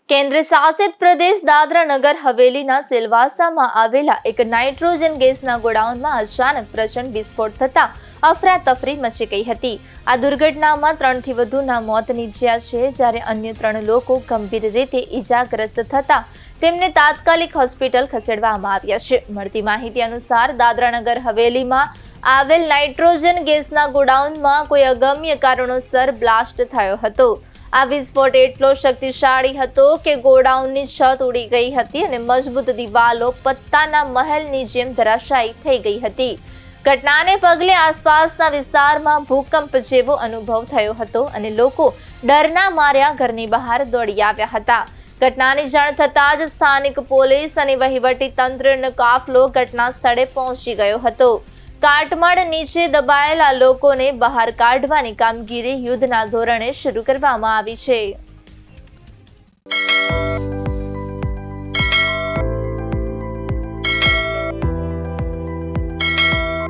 કેન્દ્ર શાસિત પ્રદેશ દાદરા નગર હવેલીના સિલવાસામાં આવેલા એક નાઇટ્રોજન ગેસના ગોડાઉનમાં અચાનક પ્રચંડ વિસ્ફોટ થતા અફરાતફરી મચી ગઈ હતી। આ દુર્ઘટનામાં 3થી વધુના મોત નીપજ્યા છે, જ્યારે અન્ય 3 લોકો ગંભીર રીતે ઈજાગ્રસ્ત થતા તેમને તાત્કાલિક હોસ્પિટલ ખસેડવામાં આવ્યા છે। મળતી માહિતી અનુસાર દાદરા નગર હવેલીમાં આવેલ નાઇટ્રોજન ગેસના ગોડાઉનમાં કોઈ અગમ્ય કારણોસર બ્લાસ્ટ થયો હતો। આ વિસ્ફોટ એટલો શક્તિશાળી હતો કે ગોડાઉનની છત ઉડી ગઈ હતી અને મજબૂત દિવાલો પત્તાના મહેલની જેમ ધરાશાયી થઈ ગઈ હતી। ઘટનાને પગલે આસપાસના વિસ્તારમાં ભૂકંપ જેવો અનુભવ થયો હતો અને લોકો ડરના માર્યા ઘરની બહાર દોડી આવ્યા હતા। ઘટનાની જાણ થતાં જ સ્થાનિક પોલીસ અને વહીવટી તંત્રનો કાફલો ઘટના સ્થળે પહોંચી ગયો હતો। કાટમાળ નીચે દબાયેલા લોકોને બહાર કાઢવાની કામગીરી યુદ્ધના ધોરણે શરૂ કરવામાં આવી છે।